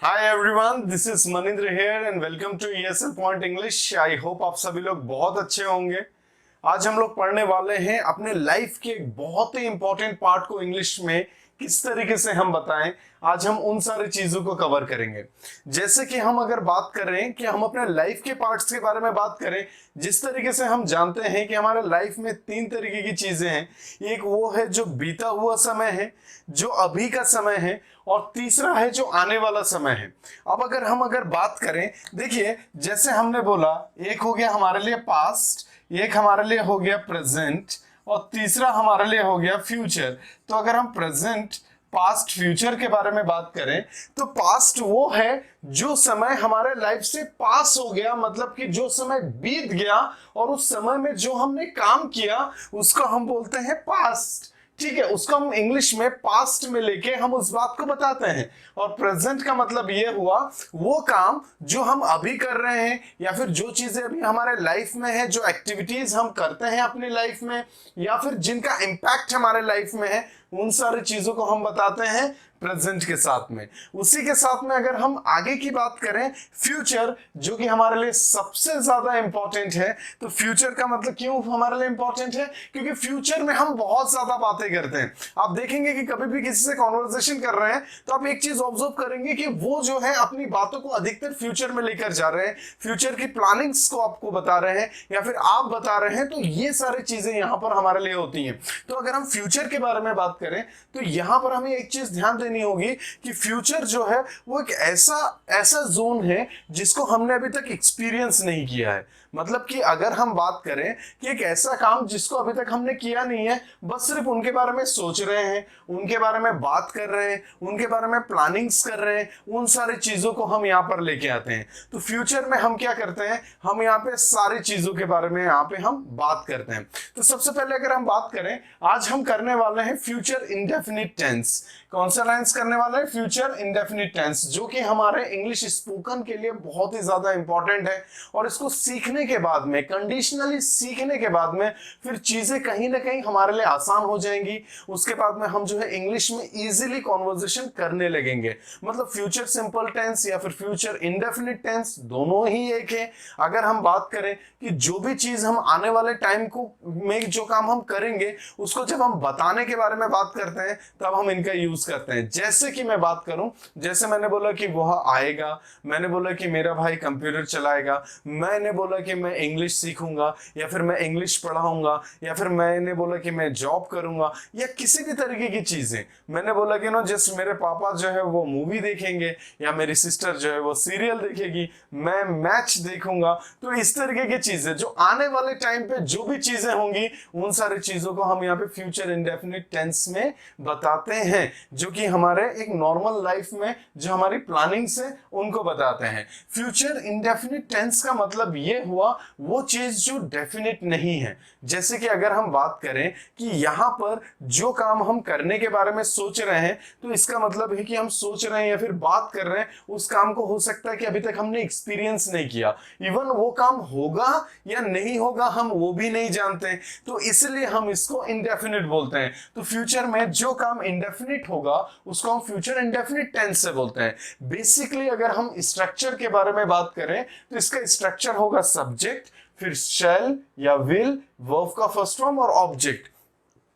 Hi everyone, this is Maninder here and welcome to ESL point English. I hope आप सभी लोग बहुत अच्छे होंगे। आज हम लोग पढ़ने वाले हैं अपने लाइफ के एक बहुत ही इंपॉर्टेंट पार्ट को इंग्लिश में किस तरीके से हम बताएं। आज हम उन सारी चीजों को कवर करेंगे। जैसे कि हम अगर बात करें कि हम अपने लाइफ के पार्ट्स के बारे में बात करें, जिस तरीके से हम जानते हैं कि हमारे लाइफ में 3 तरीके की चीजें हैं। एक वो है जो बीता हुआ समय है, जो अभी का समय है, और तीसरा है जो आने वाला समय है। अब अगर बात करें, देखिए जैसे हमने बोला, एक हो गया हमारे लिए पास्ट, एक हमारे लिए हो गया प्रेजेंट, और तीसरा हमारे लिए हो गया फ्यूचर। तो अगर हम प्रेजेंट, पास्ट, फ्यूचर के बारे में बात करें तो पास्ट वो है जो समय हमारे लाइफ से पास हो गया, मतलब कि जो समय बीत गया और उस समय में जो हमने काम किया उसको हम बोलते हैं पास्ट। ठीक है, उसको हम इंग्लिश में पास्ट में लेके हम उस बात को बताते हैं। और प्रेजेंट का मतलब ये हुआ वो काम जो हम अभी कर रहे हैं, या फिर जो चीजें अभी हमारे लाइफ में है, जो एक्टिविटीज हम करते हैं अपनी लाइफ में, या फिर जिनका इम्पैक्ट हमारे लाइफ में है, उन सारी चीजों को हम बताते हैं प्रेजेंट के साथ में। उसी के साथ में अगर हम आगे की बात करें, फ्यूचर, जो कि हमारे लिए सबसे ज्यादा इंपॉर्टेंट है। तो फ्यूचर का मतलब क्यों हमारे लिए इंपॉर्टेंट है? क्योंकि फ्यूचर में हम बहुत ज्यादा बातें करते हैं। आप देखेंगे कि कभी भी किसी से कॉन्वर्सेशन कर रहे हैं तो आप एक चीज ऑब्जर्व करेंगे कि वो जो है अपनी बातों को अधिकतर फ्यूचर में लेकर जा रहे हैं, फ्यूचर की प्लानिंग्स को आपको बता रहे हैं, या फिर आप बता रहे हैं। तो ये सारी चीजें यहां पर हमारे लिए होती हैं। तो अगर हम फ्यूचर के बारे में बात करें तो यहां पर हमें एक चीज ध्यान देनी होगी कि फ्यूचर जो है वो एक ऐसा जोन है जिसको हमने अभी तक एक्सपीरियंस नहीं किया है। मतलब कि अगर हम बात करें कि एक ऐसा काम जिसको अभी तक हमने किया नहीं है, बस सिर्फ उनके बारे में सोच रहे हैं, उनके बारे में बात कर रहे हैं, उनके बारे में प्लानिंग्स कर रहे हैं, उन सारी चीजों को हम यहाँ पर लेके आते हैं। तो फ्यूचर में हम क्या करते हैं, हम यहाँ पे सारी चीजों के बारे में यहाँ पे हम बात करते हैं। तो सबसे पहले अगर हम बात करें, आज हम करने वाले हैं फ्यूचर इंडेफिनिट टेंस। कौन सा टेंस करने वाले हैं? फ्यूचर इंडेफिनिट टेंस, जो कि हमारे इंग्लिश स्पोकन के लिए बहुत ही ज्यादा इंपॉर्टेंट है। और इसको सीखने के बाद में, कंडीशनली सीखने के बाद में, फिर चीजें कहीं ना कहीं हमारे लिए आसान हो जाएंगी। उसके बाद में हम जो है इंग्लिश में इजीली कॉन्वर्सेशन करने लगेंगे। मतलब फ्यूचर सिंपल टेंस या फिर फ्यूचर इंडेफिनिट टेंस दोनों ही एक है। अगर हम बात करें कि जो भी चीज हम आने वाले टाइम को में जो काम हम करेंगे, उसको जब हम बताने के बारे में बात करते हैं तब हम इनका यूज करते हैं। जैसे कि मैं बात करूं, जैसे मैंने बोला कि वह आएगा, मैंने बोला कि मेरा भाई कंप्यूटर चलाएगा, मैंने बोला कि मैं इंग्लिश सीखूंगा, या फिर मैं इंग्लिश पढ़ाऊंगा, या फिर मैंने बोला कि मैं जॉब करूंगा, या किसी भी तरीके की चीजें। मैंने बोला कि नो जस्ट मेरे पापा जो है वो मूवी देखेंगे, या मेरी सिस्टर जो है वो सीरियल देखेगी, मैं मैच देखूंगा। तो इस तरीके की चीजें जो आने वाले टाइम पे जो भी चीजें होंगी, उन सारी चीजों को हम यहाँ पे फ्यूचर इंडेफिनिट टेंस में बताते हैं, जो कि हमारे एक नॉर्मल लाइफ में जो हमारी प्लानिंग्स है उनको बताते हैं। फ्यूचर इंडेफिनिट टेंस का मतलब ये हुआ वो चीज जो डेफिनेट नहीं है। जैसे कि अगर हम बात करें कि यहां पर जो काम हम करने के बारे में सोच रहे हैं, तो इसका मतलब है कि हम सोच रहे हैं या फिर बात कर रहे हैं, उस काम को हो सकता है कि अभी तक हमने एक्सपीरियंस नहीं किया। इवन वो काम होगा या नहीं होगा हम वो भी नहीं जानते। तो इसलिए हम इसको इंडेफिनिट बोलते हैं। तो फ्यूचर में जो काम इंडेफिनिट होगा उसको हम फ्यूचर इंडेफिनिट टेंस से बोलते हैं। बेसिकली अगर हम स्ट्रक्चर के बारे में बात करें तो इसका स्ट्रक्चर होगा सब्जेक्ट, फिर शैल या विल, वर्ब का फर्स्ट फॉर्म और ऑब्जेक्ट।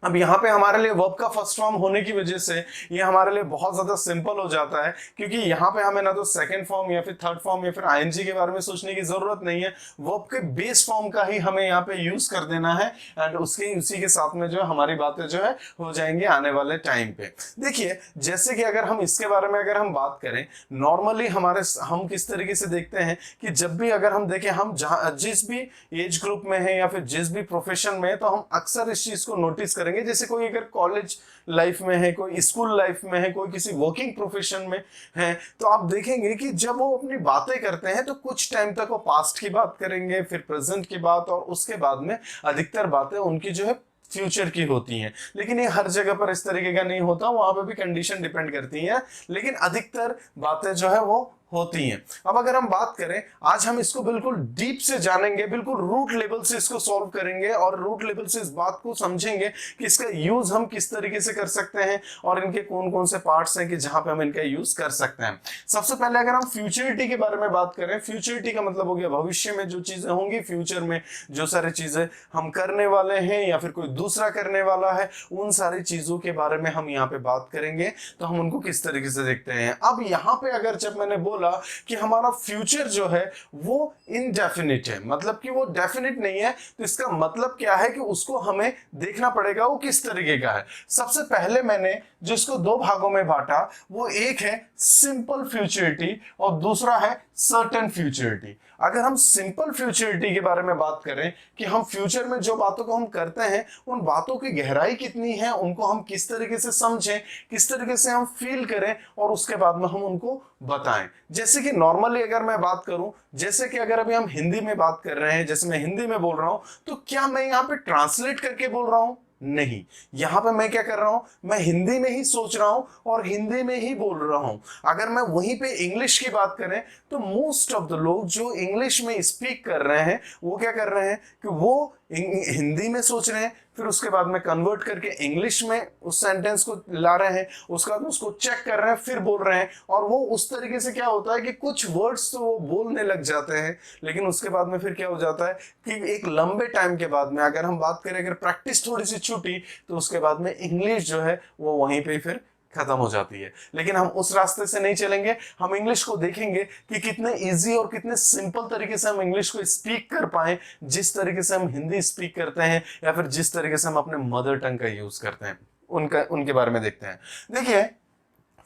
अब यहाँ पे हमारे लिए वर्ब का फर्स्ट फॉर्म होने की वजह से ये हमारे लिए बहुत ज्यादा सिंपल हो जाता है, क्योंकि यहाँ पे हमें ना तो सेकंड फॉर्म या फिर थर्ड फॉर्म या फिर आईएनजी के बारे में सोचने की जरूरत नहीं है। वर्ब के बेस फॉर्म का ही हमें यहाँ पे यूज कर देना है, एंड उसी के साथ में जो है हमारी बातें जो है हो जाएंगी आने वाले टाइम पे। देखिए जैसे कि अगर हम इसके बारे में अगर हम बात करें, नॉर्मली हम किस तरीके से देखते हैं कि जब भी अगर हम देखें, हम जिस भी एज ग्रुप में है या फिर जिस भी प्रोफेशन में है, तो हम अक्सर इस चीज को नोटिस करेंगे। जैसे कोई अगर कॉलेज लाइफ में है, कोई स्कूल लाइफ में है, कोई किसी वर्किंग प्रोफेशन में है, तो आप देखेंगे कि जब वो अपनी बातें करते हैं तो कुछ टाइम तक वो पास्ट की बात करेंगे, फिर प्रेजेंट की बात, और उसके बाद में अधिकतर बातें उनकी जो है फ्यूचर की होती हैं। लेकिन ये हर जगह पर इस तरीके का नहीं होता, वहां पे भी कंडीशन डिपेंड करती है, लेकिन अधिकतर बातें जो है वो होती हैं। अब अगर हम बात करें, आज हम इसको बिल्कुल डीप से जानेंगे, बिल्कुल रूट लेवल से इसको सॉल्व करेंगे और रूट लेवल से इस बात को समझेंगे कि इसका यूज हम किस तरीके से कर सकते हैं और इनके कौन कौन से पार्ट्स हैं कि जहां पे हम इनका यूज कर सकते हैं। सबसे पहले अगर हम फ्यूचरिटी के बारे में बात करें, फ्यूचरिटी का मतलब हो गया भविष्य में जो चीजें होंगी, फ्यूचर में जो सारी चीजें हम करने वाले हैं या फिर कोई दूसरा करने वाला है, उन सारी चीजों के बारे में हम यहाँ पे बात करेंगे। तो हम उनको किस तरीके से देखते हैं। अब यहाँ पे अगर जब मैंने बोला कि हमारा फ्यूचर जो है वो इनडेफिनिट है, मतलब कि वो डेफिनिट नहीं है, तो इसका मतलब क्या है कि उसको हमें देखना पड़ेगा वो किस तरीके का है। सबसे पहले मैंने जिसको दो भागों में बांटा, वो एक है सिंपल फ्यूचरिटी और दूसरा है सर्टेन फ्यूचरिटी। अगर हम सिंपल फ्यूचरिटी के बारे में बात करें कि हम फ्यूचर में जो बातों को हम करते हैं उन बातों की गहराई कितनी है, उनको हम किस तरीके से समझें, किस तरीके से हम फील करें और उसके बाद में हम उनको बताएं। जैसे कि नॉर्मली अगर मैं बात करूं, जैसे कि अगर अभी हम हिंदी में बात कर रहे हैं, जैसे मैं हिंदी में बोल रहा हूं, तो क्या मैं यहां पे ट्रांसलेट करके बोल रहा हूं? नहीं, यहां पे मैं क्या कर रहा हूं, मैं हिंदी में ही सोच रहा हूं और हिंदी में ही बोल रहा हूं। अगर मैं वहीं पे इंग्लिश की बात करें तो मोस्ट ऑफ द लोग जो इंग्लिश में स्पीक कर रहे हैं वो क्या कर रहे हैं कि वो हिंदी में सोच रहे हैं, फिर उसके बाद में कन्वर्ट करके इंग्लिश में उस सेंटेंस को ला रहे हैं, उसके बाद उसको चेक कर रहे हैं, फिर बोल रहे हैं। और वो उस तरीके से क्या होता है कि कुछ वर्ड्स तो वो बोलने लग जाते हैं, लेकिन उसके बाद में फिर क्या हो जाता है कि एक लंबे टाइम के बाद में अगर हम बात करें, अगर प्रैक्टिस थोड़ी सी छूटी तो उसके बाद में इंग्लिश जो है वो वहीं पे फिर खत्म हो जाती है। लेकिन हम उस रास्ते से नहीं चलेंगे, हम इंग्लिश को देखेंगे कि कितने इजी और कितने सिंपल तरीके से हम इंग्लिश को स्पीक कर पाए, जिस तरीके से हम हिंदी स्पीक करते हैं या फिर जिस तरीके से हम अपने मदर टंग का यूज करते हैं, उनके बारे में देखते हैं। देखिए,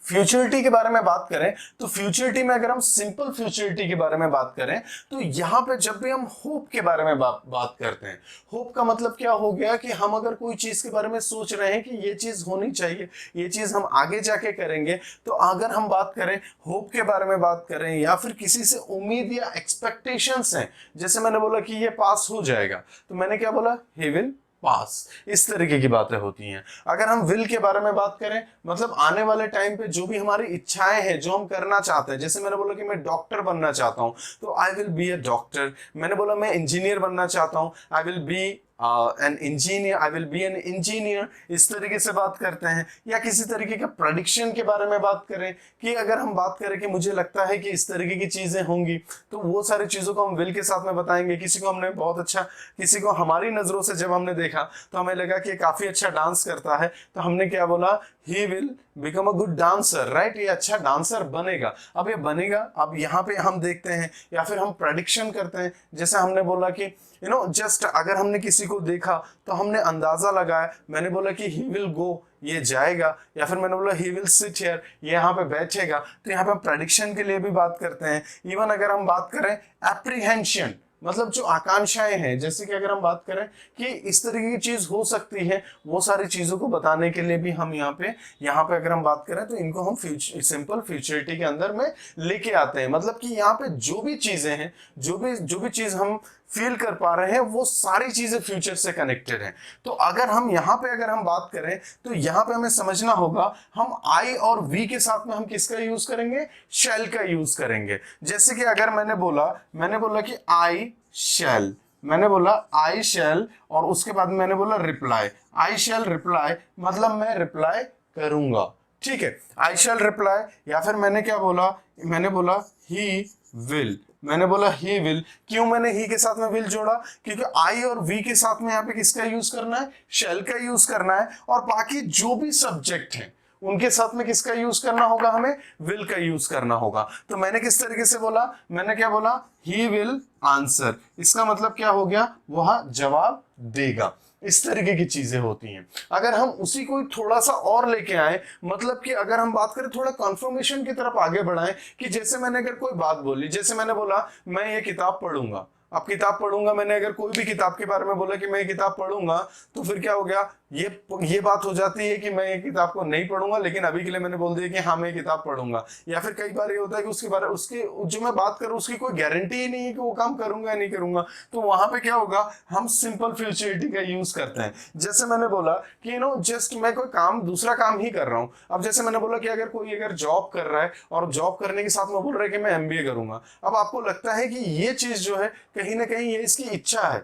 फ्यूचरिटी के बारे में बात करें तो फ्यूचरिटी में अगर हम सिंपल फ्यूचरिटी के बारे में बात करें तो यहाँ पे जब भी हम होप के बारे में बात करते हैं, होप का मतलब क्या हो गया कि हम अगर कोई चीज के बारे में सोच रहे हैं कि ये चीज होनी चाहिए, ये चीज हम आगे जाके करेंगे, तो अगर हम बात करें होप के बारे में बात करें या फिर किसी से उम्मीद या एक्सपेक्टेशंस हैं, जैसे मैंने बोला कि ये पास हो जाएगा, तो मैंने क्या बोला, ही विल पास, इस तरीके की बातें होती हैं। अगर हम विल के बारे में बात करें, मतलब आने वाले टाइम पे जो भी हमारी इच्छाएं हैं, जो हम करना चाहते हैं, जैसे मैंने बोला कि मैं डॉक्टर बनना चाहता हूं, तो I will be a doctor. मैंने बोला मैं इंजीनियर बनना चाहता हूं, I will be an engineer, I will be an engineer. इस तरीके से बात करते हैं। या किसी तरीके का प्रेडिक्शन के बारे में बात करें कि अगर हम बात करें कि मुझे लगता है कि इस तरीके की चीजें होंगी, तो वो सारी चीजों को हम विल के साथ में बताएंगे। किसी को हमने बहुत अच्छा, किसी को हमारी नजरों से जब हमने देखा तो हमें लगा कि ये काफी अच्छा डांस करता है, तो हमने क्या बोला, he will become a good dancer, right, ये अच्छा डांसर बनेगा। अब ये बनेगा, अब यहाँ पे हम देखते हैं या फिर हम प्रेडिक्शन करते हैं, जैसे हमने बोला कि जस्ट अगर हमने किसी को देखा तो हमने अंदाजा लगाया, मैंने बोला कि ही विल गो, ये जाएगा, या फिर मैंने बोला ही विल सिट हियर, ये यहाँ पे बैठेगा। तो यहाँ पे हम प्रेडिक्शन के लिए भी बात करते हैं। इवन अगर हम बात करें एप्रीहेंशन, मतलब जो आकांक्षाएं हैं, जैसे कि अगर हम बात करें कि इस तरीके की चीज हो सकती है, वो सारी चीजों को बताने के लिए भी हम यहाँ पे अगर हम बात करें तो इनको हम सिंपल फ्यूचरिटी के अंदर में लेके आते हैं। मतलब कि यहाँ पे जो भी चीजें हैं, जो भी चीज हम फील कर पा रहे हैं, वो सारी चीजें फ्यूचर से कनेक्टेड हैं। तो अगर हम यहाँ पे अगर हम बात करें तो यहाँ पे हमें समझना होगा, हम आई और वी के साथ में हम किसका यूज करेंगे, शैल का यूज करेंगे। जैसे कि अगर मैंने बोला कि आई शैल, मैंने बोला आई शैल और उसके बाद मैंने बोला रिप्लाई, आई शैल रिप्लाई, मतलब मैं रिप्लाई करूंगा, ठीक है, आई शैल रिप्लाई। या फिर मैंने क्या बोला, मैंने बोला ही विल, मैंने बोला ही विल। क्यों मैंने ही के साथ में विल जोड़ा, क्योंकि आई और वी के साथ में यहाँ पे किसका यूज करना है, शैल का यूज करना है, और बाकी जो भी सब्जेक्ट हैं उनके साथ में किसका यूज करना होगा, हमें विल का यूज करना होगा। तो मैंने किस तरीके से बोला, मैंने क्या बोला, ही विल आंसर, इसका मतलब क्या हो गया, वह जवाब देगा। इस तरीके की चीजें होती हैं। अगर हम उसी को थोड़ा सा और लेके आए, मतलब कि अगर हम बात करें थोड़ा कन्फर्मेशन की तरफ आगे बढ़ाएं, कि जैसे मैंने अगर कोई बात बोली, जैसे मैंने बोला मैं ये किताब पढ़ूंगा, अब किताब पढ़ूंगा, मैंने अगर कोई भी किताब के बारे में बोला कि मैं ये किताब पढ़ूंगा, तो फिर क्या हो गया, ये बात हो जाती है कि मैं ये किताब को नहीं पढ़ूंगा, लेकिन अभी के लिए मैंने बोल दिया कि हाँ मैं ये किताब पढ़ूंगा। या फिर कई बार ये होता है कि उसके जो मैं बात करूँ उसकी कोई गारंटी ही नहीं है कि वो काम करूंगा या नहीं करूंगा, तो वहां पे क्या होगा, हम सिंपल फ्यूचरिटी का यूज करते हैं। जैसे मैंने बोला कि जस्ट मैं कोई काम, दूसरा काम ही कर रहा हूँ। अब जैसे मैंने बोला कि अगर कोई जॉब कर रहा है और जॉब करने के साथ में बोल रहा है कि मैं एमबीए करूंगा, अब आपको लगता है कि ये चीज जो है कहीं ना कहीं ये इसकी इच्छा है,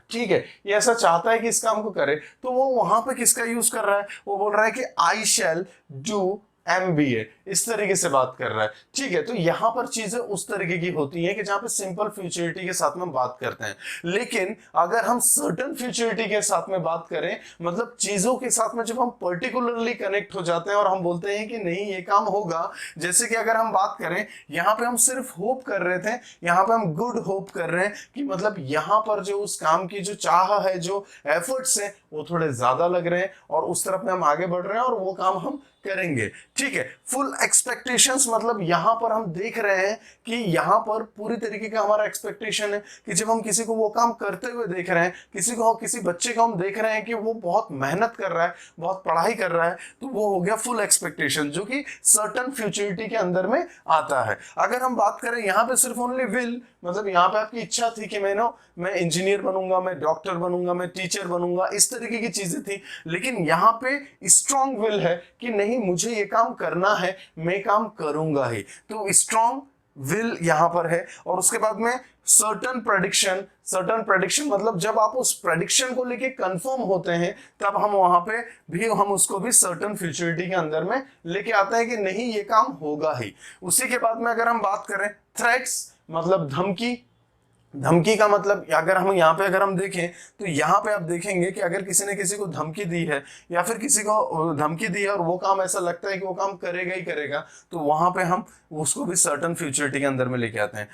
ठीक है, ये ऐसा चाहता है कि इस काम को करे, तो वो वहां पे किसका यूज कर रहा है, वो बोल रहा है कि आई शैल डू एमबीए, इस तरीके से बात कर रहा है, ठीक है। तो यहां पर चीजें उस तरीके की होती हैं कि जहां पे सिंपल फ्यूचरिटी के साथ में बात करते हैं। लेकिन अगर हम सर्टेन फ्यूचरिटी के साथ में बात करें, मतलब चीजों के साथ में जब हम पर्टिकुलरली कनेक्ट हो जाते हैं और हम बोलते हैं कि नहीं ये काम होगा, जैसे कि अगर हम बात करें, यहां पे हम सिर्फ होप कर रहे थे, यहां पे हम गुड होप कर रहे हैं कि मतलब यहां पर जो उस काम की जो चाह है, जो एफर्ट्स है, वो थोड़े ज्यादा लग रहे हैं और उस तरफ में हम आगे बढ़ रहे हैं और वो काम हम करेंगे, ठीक है। फुल एक्सपेक्टेशंस, मतलब यहां पर हम देख रहे हैं कि यहां पर पूरी तरीके का हमारा एक्सपेक्टेशन है कि जब हम किसी को वो काम करते हुए देख रहे हैं, किसी बच्चे को हम देख रहे हैं कि वो बहुत मेहनत कर रहा है, बहुत पढ़ाई कर रहा है, तो वो हो गया फुल एक्सपेक्टेशन, जो कि सर्टेन फ्यूचरिटी के अंदर में आता है। अगर हम बात करें यहाँ पे सिर्फ ओनली विल, मतलब यहाँ पे आपकी इच्छा थी कि मैं इंजीनियर बनूंगा, मैं डॉक्टर बनूंगा, मैं टीचर बनूंगा, इस तरीके की चीजें थी, लेकिन यहाँ पे स्ट्रॉन्ग विल है कि नहीं मुझे ये काम करना है, मैं काम करूंगा ही, तो स्ट्रॉन्ग विल यहां पर है। और उसके बाद में सर्टेन प्रेडिक्शन मतलब जब आप उस प्रेडिक्शन को लेके कंफर्म होते हैं, तब हम वहां पे भी हम उसको भी सर्टेन फ्यूचरिटी के अंदर में लेके आते हैं कि नहीं ये काम होगा ही। उसी के बाद में अगर हम बात करें थ्रेट्स, मतलब धमकी का मतलब अगर हम देखें, तो यहाँ पे आप देखेंगे कि अगर किसी ने किसी को धमकी दी है या फिर किसी को धमकी दी है और वो काम ऐसा लगता है कि वो काम करेगा ही करेगा, तो वहां पे हम उसको भी सर्टेन फ्यूचरिटी के अंदर में लेके आते हैं।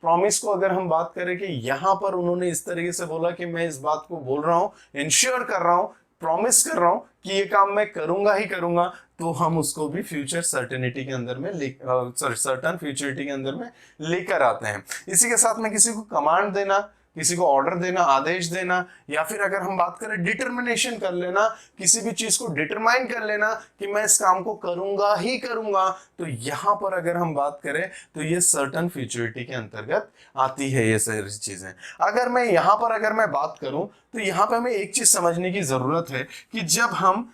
प्रॉमिस को अगर हम बात करें कि यहाँ पर उन्होंने इस तरीके से बोला कि मैं इस बात को बोल रहा हूँ, इंश्योर कर रहा हूँ, प्रॉमिस कर रहा हूँ कि ये काम मैं करूंगा ही करूंगा, तो हम उसको भी फ्यूचर सर्टेनिटी के अंदर में सर्टेन फ्यूचरिटी के अंदर में लेकर आते हैं। इसी के साथ में किसी को कमांड देना, किसी को ऑर्डर देना, आदेश देना, या फिर अगर हम बात करें डिटर्मिनेशन कर लेना, किसी भी चीज को डिटरमाइन कर लेना कि मैं इस काम को करूंगा ही करूंगा, तो यहां पर अगर हम बात करें तो ये सर्टेन फ्यूचरिटी के अंतर्गत आती है ये सारी चीजें। अगर मैं बात करूं तो यहां पर हमें एक चीज समझने की जरूरत है कि जब हम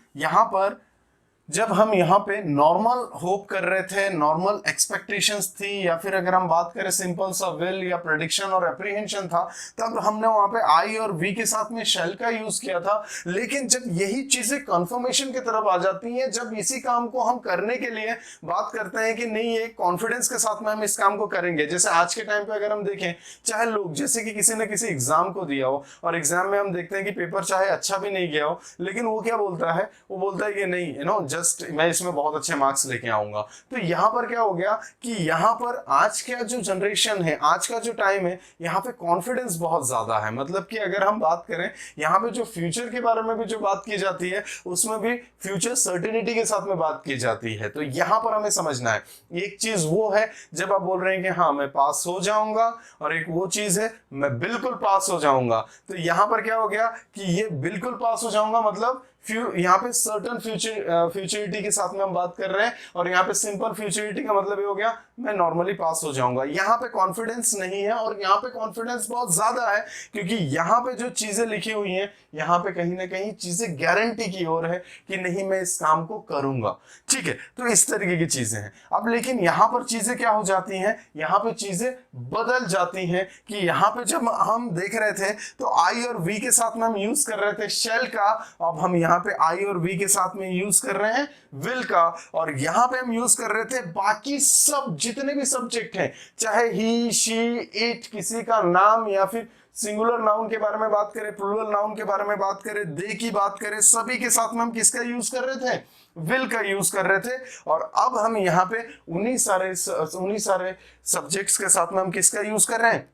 यहाँ पे नॉर्मल होप कर रहे थे, नॉर्मल एक्सपेक्टेशंस थी, या फिर अगर हम बात करें सिंपल सा विल या प्रेडिक्शन और एप्रीहेंशन था, तब हमने वहां पे आई और वी के साथ में शेल का यूज किया था। लेकिन जब यही चीजें कंफर्मेशन की तरफ आ जाती हैं, जब इसी काम को हम करने के लिए बात करते हैं कि नहीं ये कॉन्फिडेंस के साथ में हम इस काम को करेंगे, जैसे आज के टाइम पे अगर हम देखें, चाहे लोग जैसे कि किसी ने किसी एग्जाम को दिया हो और एग्जाम में हम देखते हैं कि पेपर चाहे अच्छा भी नहीं गया हो, लेकिन वो क्या बोलता है, वो बोलता है कि नहीं जस्ट मैं इसमें बहुत अच्छे मार्क्स लेके आऊंगा। तो यहाँ पर क्या हो गया कि यहाँ पर आज का जो जनरेशन है, आज का जो टाइम है, यहाँ पे कॉन्फिडेंस बहुत ज्यादा है। मतलब कि अगर हम बात करें यहाँ पे जो फ्यूचर के बारे में भी जो बात की जाती है, उसमें भी फ्यूचर सर्टेनिटी के साथ में बात की जाती है। तो यहाँ पर हमें समझना है, एक चीज वो है जब आप बोल रहे हैं कि हाँ मैं पास हो जाऊंगा, और एक वो चीज है मैं बिल्कुल पास हो जाऊंगा। तो यहाँ पर क्या हो गया कि ये बिल्कुल पास हो जाऊंगा मतलब यहाँ पे सर्टेन फ्यूचरिटी के साथ में हम बात कर रहे हैं, और यहाँ पे सिंपल फ्यूचरिटी का मतलब ये हो गया मैं नॉर्मली पास हो जाऊंगा। यहाँ पे कॉन्फिडेंस नहीं है, और यहाँ पे कॉन्फिडेंस बहुत ज्यादा है, क्योंकि यहाँ पे जो चीजें लिखी हुई हैं, यहाँ पे कहीं ना कहीं चीजें गारंटी की ओर है कि नहीं मैं इस काम को करूंगा, ठीक है। तो इस तरीके की चीजें हैं। अब लेकिन यहाँ पर चीजें क्या हो जाती हैं, यहाँ पे चीजें बदल जाती हैं कि यहाँ पे जब हम देख रहे थे तो आई और वी के साथ में हम यूज कर रहे थे शेल का, अब हम यहाँ पे आई और वी के साथ में यूज कर रहे हैं विल का, और यहाँ पे हम यूज कर रहे थे बाकी सब जितने भी सब्जेक्ट हैं, चाहे ही, शी, इट, किसी का नाम, या फिर सिंगुलर नाउन के बारे में बात करें, प्लूरल नाउन के बारे में बात करें, दे की बात करें, सभी के साथ में हम किसका यूज कर रहे थे, विल का यूज कर रहे थे। और अब हम यहाँ पे उन्हीं सारे सब्जेक्ट्स के साथ में हम किसका यूज कर रहे हैं,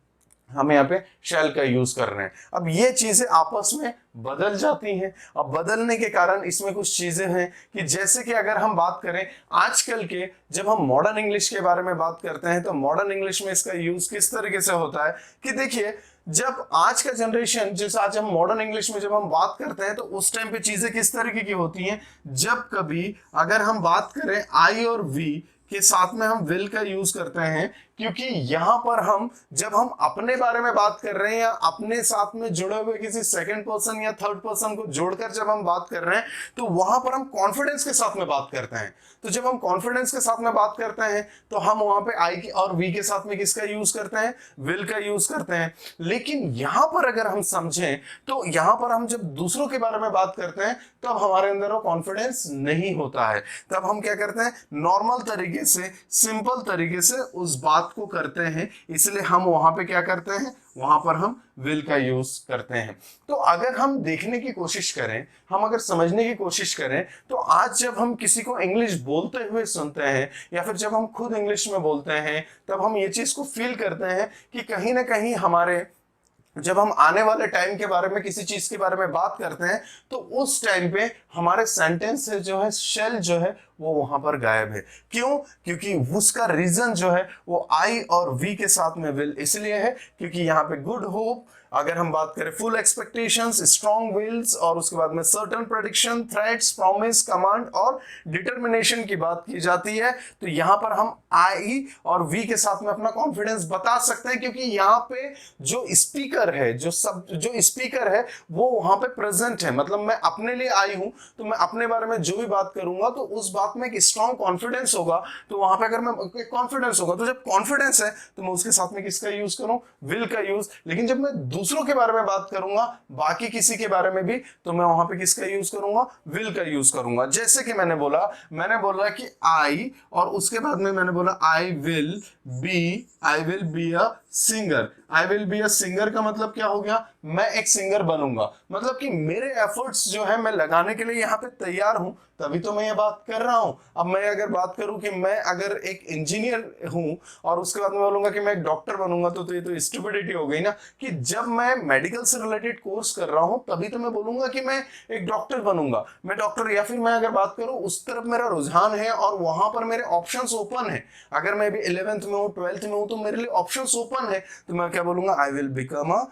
हम यहाँ पे शैल का यूज कर रहे हैं। अब ये चीजें आपस में बदल जाती हैं। अब बदलने के कारण इसमें कुछ चीजें हैं कि जैसे कि अगर हम बात करें आजकल के, जब हम मॉडर्न इंग्लिश के बारे में बात करते हैं तो मॉडर्न इंग्लिश में इसका यूज किस तरीके से होता है कि देखिए, जब आज का जनरेशन, जैसे आज हम मॉडर्न इंग्लिश में जब हम बात करते हैं तो उस टाइम पे चीजें किस तरीके की होती हैं, जब कभी अगर हम बात करें आई और वी के साथ में हम विल का यूज करते हैं, क्योंकि यहां पर हम जब हम अपने बारे में बात कर रहे हैं या अपने साथ में जुड़े हुए किसी सेकंड पर्सन या थर्ड पर्सन को जोड़कर जब हम बात कर रहे हैं तो वहां पर हम कॉन्फिडेंस के साथ में बात करते हैं। तो जब हम कॉन्फिडेंस के साथ में बात करते हैं तो हम वहां पे आई और वी के साथ में किसका यूज करते हैं, विल का यूज करते हैं। लेकिन यहां पर अगर हम समझें तो यहां पर हम जब दूसरों के बारे में बात करते हैं तब हमारे अंदर वो कॉन्फिडेंस नहीं होता है। तब हम क्या करते हैं, नॉर्मल तरीके से, सिंपल तरीके से उस बात को करते हैं, इसलिए हम वहां पे क्या करते हैं, वहां पर हम विल का यूज करते हैं। तो अगर हम देखने की कोशिश करें, हम अगर समझने की कोशिश करें तो आज जब हम किसी को इंग्लिश बोलते हुए सुनते हैं या फिर जब हम खुद इंग्लिश में बोलते हैं तब हम ये चीज को फील करते हैं कि कहीं ना कहीं हमारे, जब हम आने वाले टाइम के बारे में किसी चीज के बारे में बात करते हैं तो उस टाइम पे हमारे सेंटेंस से जो है शेल जो है वो वहां पर गायब है। क्यों? क्योंकि उसका रीजन जो है वो आई और वी के साथ में विल इसलिए है क्योंकि यहाँ पे गुड होप, अगर हम बात करें फुल एक्सपेक्टेशंस, स्ट्रॉन्ग विल्स और उसके बाद में certain prediction, threats, promise, command और डिटर्मिनेशन की बात की जाती है, तो यहाँ पर हम आई और वी के साथ में अपना कॉन्फिडेंस बता सकते हैं क्योंकि यहाँ पे जो स्पीकर है, जो स्पीकर है वो वहां पे प्रेजेंट है। मतलब मैं अपने लिए आई हूं तो मैं अपने बारे में जो भी बात करूंगा तो उस बात में एक स्ट्रॉन्ग कॉन्फिडेंस होगा। तो वहां पे अगर मैं कॉन्फिडेंस होगा तो जब कॉन्फिडेंस है तो मैं उसके साथ में किसका यूज करूं, विल का यूज। लेकिन जब मैं दूसरों के बारे में बात करूंगा, बाकी किसी के बारे में भी, तो मैं वहां पे किसका यूज करूंगा, विल का यूज करूंगा। जैसे कि मैंने बोला कि आई और उसके बाद में मैंने बोला I will be a singer. I will be a singer का मतलब क्या हो गया, मैं एक सिंगर बनूंगा। मतलब कि मेरे एफर्ट्स जो है मैं लगाने के लिए यहाँ पे तैयार हूं, तभी तो मैं ये बात कर रहा हूं। अब मैं अगर बात करूं कि मैं अगर एक इंजीनियर हूं और उसके बाद मैं बोलूंगा कि मैं एक डॉक्टर बनूंगा तो ये तो स्टुपिडिटी हो गई ना, कि जब मैं मेडिकल से रिलेटेड कोर्स कर रहा हूं तभी तो मैं बोलूंगा कि मैं एक डॉक्टर बनूंगा, मैं डॉक्टर। या फिर मैं अगर बात करूं उस तरफ मेरा रुझान है और वहां पर मेरे ऑप्शंस ओपन है, अगर मैं अभी 11th में हूं, 12th में हूं तो मेरे लिए ऑप्शंस ओपन है, तो मैं क्या बोलूंगा, I will become a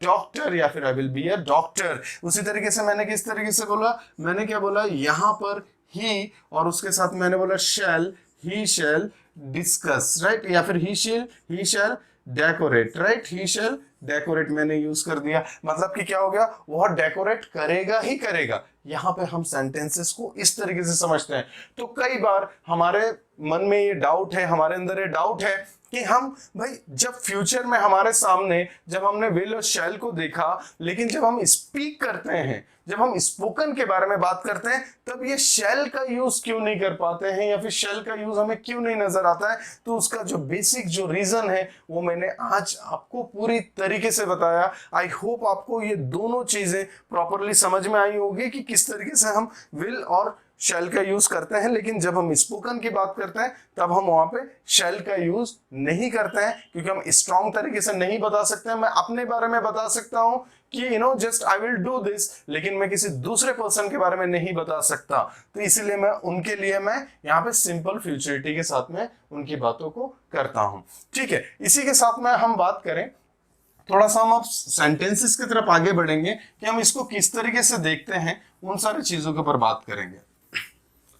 doctor या फिर I will be a doctor. उसी तरीके से मैंने किस तरीके से बोला, मैंने क्या बोला, यहां पर ही और उसके साथ मैंने बोला शैल, ही शैल डिस्कस, राइट, या फिर ही शैल डेकोरेट, राइट, ही शैल डेकोरेट मैंने यूज कर दिया। मतलब कि क्या हो गया, वह डेकोरेट करेगा ही करेगा। यहां पे हम सेंटेंसेस को इस तरीके से समझते हैं। तो कई बार हमारे मन में ये डाउट है, हमारे अंदर ये डाउट है कि हम भाई जब फ्यूचर में हमारे सामने जब हमने विल और शैल को देखा, लेकिन जब हम स्पीक करते हैं, जब हम स्पोकन के बारे में बात करते हैं तब ये शैल का यूज क्यों नहीं कर पाते हैं या फिर शैल का यूज हमें क्यों नहीं नजर आता है। तो उसका जो बेसिक जो रीजन है वो मैंने आज आपको पूरी तरीके से बताया। आई होप आपको ये दोनों चीजें प्रॉपरली समझ में आई होगी कि किस तरीके से हम विल और शैल का यूज करते हैं। लेकिन जब हम स्पोकन की बात करते हैं तब हम वहां पे शैल का यूज नहीं करते हैं क्योंकि हम स्ट्रॉन्ग तरीके से नहीं बता सकते हैं। मैं अपने बारे में बता सकता हूं कि just I will do this, लेकिन मैं किसी दूसरे पर्सन के बारे में नहीं बता सकता। तो इसीलिए मैं उनके लिए मैं यहाँ पे सिंपल फ्यूचरिटी के साथ में उनकी बातों को करता हूं। ठीक है, इसी के साथ में हम बात करें, थोड़ा सा हम अब सेंटेंसेस की तरफ आगे बढ़ेंगे कि हम इसको किस तरीके से देखते हैं, उन सारी चीजों के ऊपर बात करेंगे।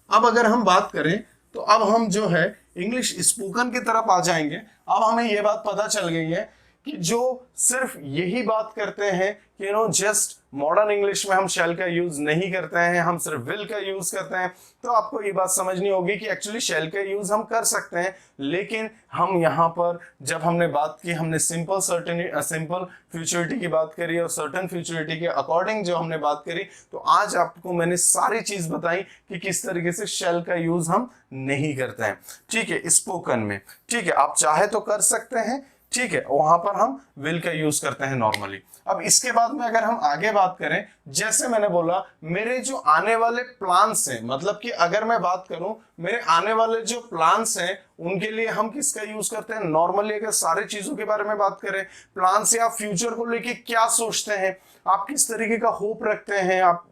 अब अगर हम बात करें तो अब हम जो है इंग्लिश स्पोकन की तरफ आ जाएंगे। अब हमें यह बात पता चल गई है कि जो सिर्फ यही बात करते हैं कि जस्ट मॉडर्न इंग्लिश में हम शैल का यूज नहीं करते हैं, हम सिर्फ विल का यूज करते हैं, तो आपको ये बात समझनी होगी कि एक्चुअली शैल का यूज हम कर सकते हैं। लेकिन हम यहाँ पर जब हमने बात की, हमने सिंपल फ्यूचरिटी की बात करी और सर्टेन फ्यूचरिटी के अकॉर्डिंग जो हमने बात करी, तो आज आपको मैंने सारी चीज बताई कि किस तरीके से शैल का यूज हम नहीं करते हैं। ठीक है, स्पोकन में, ठीक है, आप चाहे तो कर सकते हैं, ठीक है, वहां पर हम विल का यूज करते हैं नॉर्मली। अब इसके बाद में अगर हम आगे बात करें, जैसे मैंने बोला मेरे जो आने वाले प्लान्स हैं, मतलब कि अगर मैं बात करूं मेरे आने वाले जो प्लान्स हैं उनके लिए हम किसका यूज करते हैं? नॉर्मली अगर सारे चीजों के बारे में बात करें, प्लान्स या फ्यूचर को लेके क्या सोचते हैं, आप किस तरीके का होप रखते हैं, आप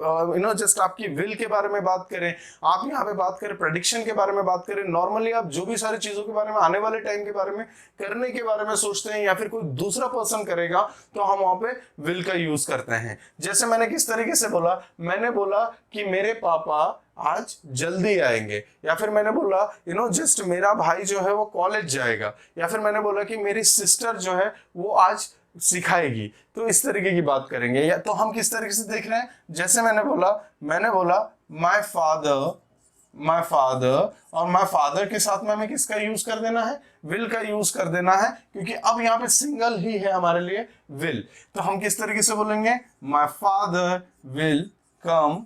जस्ट आपकी विल के बारे में बात करें, आप यहाँ पे बात करें प्रेडिक्शन के बारे में बात करें, नॉर्मली आप जो भी सारी चीजों के बारे में, आने वाले टाइम के बारे में, करने के बारे में सोचते हैं या फिर कोई दूसरा पर्सन करेगा तो हम वहां पे विल का यूज करते हैं। जैसे मैंने किस तरीके से बोला, मैंने बोला कि मेरे पापा आज जल्दी आएंगे, या फिर मैंने बोला जस्ट मेरा भाई जो है वो कॉलेज जाएगा, या फिर मैंने बोला कि मेरी सिस्टर जो है वो आज सिखाएगी। तो इस तरीके की बात करेंगे। या तो हम किस तरीके से देख रहे हैं, जैसे मैंने बोला माय फादर, और माय फादर के साथ में हमें किसका यूज कर देना है? विल का यूज कर देना है, क्योंकि अब यहाँ पे सिंगल ही है हमारे लिए विल। तो हम किस तरीके से बोलेंगे? My father will come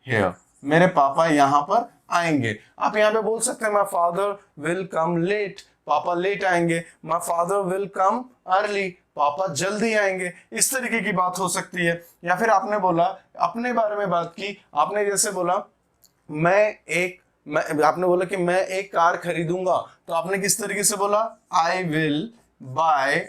here, मेरे पापा यहाँ पर आएंगे। आप यहाँ पे बोल सकते हैं my father will come late, पापा लेट आएंगे। My father will come early, पापा जल्दी आएंगे। इस तरीके की बात हो सकती है। या फिर आपने बोला, अपने बारे में बात की, आपने जैसे बोला आपने बोला कि मैं एक कार खरीदूंगा, तो आपने किस तरीके से बोला? I will buy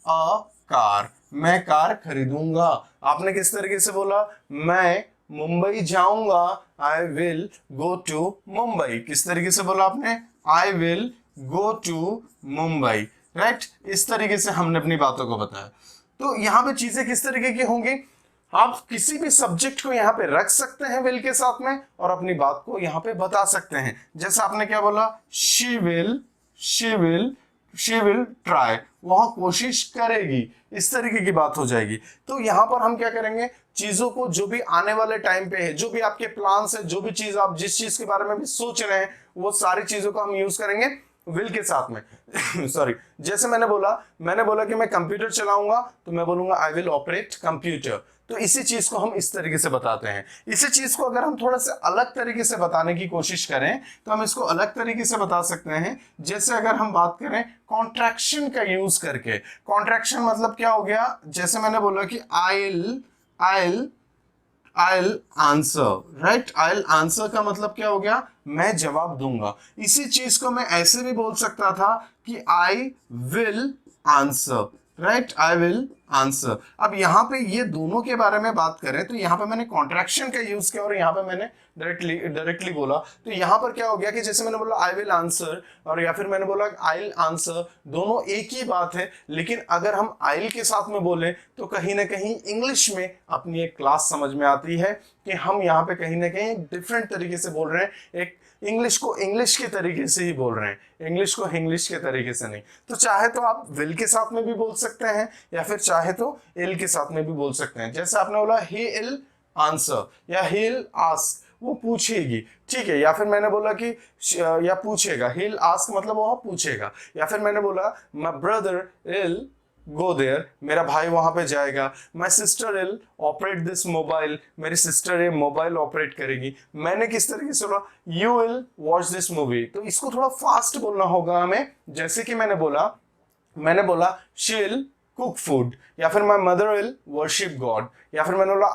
a car, मैं कार खरीदूंगा। आपने किस तरीके से बोला? मैं मुंबई जाऊंगा, I will go to Mumbai. किस तरीके से बोला आपने? I will go to Mumbai, right. इस तरीके से हमने अपनी बातों को बताया। तो यहाँ पे चीजें किस तरीके की होंगी? आप किसी भी सब्जेक्ट को यहाँ पे रख सकते हैं विल के साथ में, और अपनी बात को यहाँ पे बता सकते हैं। जैसे आपने क्या बोला? शी विल ट्राई, वह कोशिश करेगी। इस तरीके की बात हो जाएगी। तो यहाँ पर हम क्या करेंगे? चीजों को, जो भी आने वाले टाइम पे है, जो भी आपके प्लान्स है, जो भी चीज आप जिस चीज के बारे में भी सोच रहे हैं, वो सारी चीजों को हम यूज करेंगे विल के साथ में। सॉरी, जैसे मैंने बोला कि मैं कंप्यूटर चलाऊंगा, तो मैं बोलूंगा आई विल ऑपरेट कंप्यूटर। तो इसी चीज को हम इस तरीके से बताते हैं। इसी चीज को अगर हम थोड़ा सा अलग तरीके से बताने की कोशिश करें तो हम इसको अलग तरीके से बता सकते हैं। जैसे अगर हम बात करें कॉन्ट्रैक्शन का यूज करके, कॉन्ट्रैक्शन मतलब क्या हो गया? जैसे मैंने बोला कि I'll answer, right. I'll answer का मतलब क्या हो गया? मैं जवाब दूंगा। इसी चीज को मैं ऐसे भी बोल सकता था कि I will answer, right, I will answer. अब यहाँ पे ये दोनों के बारे में बात करें तो यहाँ पे मैंने कॉन्ट्रैक्शन का यूज किया और यहाँ पे मैंने डायरेक्टली बोला। तो यहाँ पर क्या हो गया कि जैसे मैंने बोला आई विल आंसर और या फिर मैंने बोला आई विल आंसर, दोनों एक ही बात है। लेकिन अगर हम आई के साथ में बोले तो कहीं ना कहीं इंग्लिश में अपनी एक क्लास समझ में आती है कि हम यहाँ पे कहीं ना कहीं डिफरेंट तरीके से बोल रहे हैं। एक इंग्लिश को इंग्लिश के तरीके से ही बोल रहे हैं, इंग्लिश को इंग्लिश के तरीके से नहीं। तो चाहे तो आप विल के साथ में भी बोल सकते हैं या फिर चाहे तो इल के साथ में भी बोल सकते हैं। जैसे आपने बोला ही इल आंसर या ही इल आस्क, वो पूछेगी, ठीक है। या फिर मैंने बोला कि या पूछेगा, ही इल आस्क मतलब वो पूछेगा। या फिर मैंने बोला my brother will go there, मेरा भाई वहां पे जाएगा। My sister will operate this mobile, मेरी सिस्टर ये मोबाइल ऑपरेट करेगी। मैंने किस तरीके से बोला? You will watch this movie. तो इसको थोड़ा फास्ट बोलना होगा हमें। जैसे कि मैंने बोला शी विल कुक फूड, या फिर my mother will worship God, या फिर मैंने बोला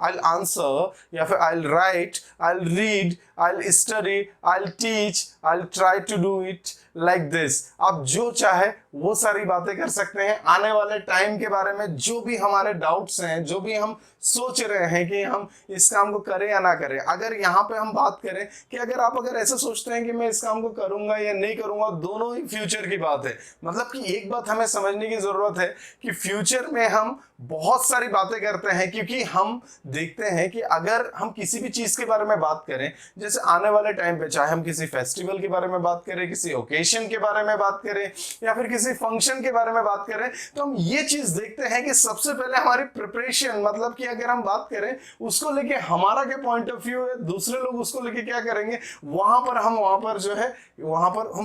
I'll आंसर, या फिर I'll write, I'll read, I'll study, I'll teach, I'll try to do it like this. आप जो चाहे वो सारी बातें कर सकते हैं। आने वाले टाइम के बारे में जो भी हमारे डाउट्स हैं, जो भी हम सोच रहे हैं कि हम इस काम को करें या ना करें, अगर यहाँ पे हम बात करें कि अगर ऐसा सोचते हैं कि मैं इस काम को करूंगा या नहीं करूंगा, दोनों ही फ्यूचर की बात है। मतलब कि एक बात हमें समझने की जरूरत है कि फ्यूचर में हम बहुत सारी बातें करते हैं, क्योंकि हम देखते हैं कि अगर हम किसी भी चीज के बारे में बात करें, जैसे आने वाले टाइम पे चाहे हम किसी फेस्टिवल के बारे में बात करें, किसी ओकेशन के बारे में बात करें या फिर किसी फंक्शन के बारे में बात करें, तो हम ये चीज देखते हैं कि सबसे पहले हमारी प्रिपरेशन, मतलब कि अगर हम बात करें उसको लेके हमारा क्या पॉइंट ऑफ व्यू है, दूसरे लोग उसको लेके क्या करेंगे, वहां पर हम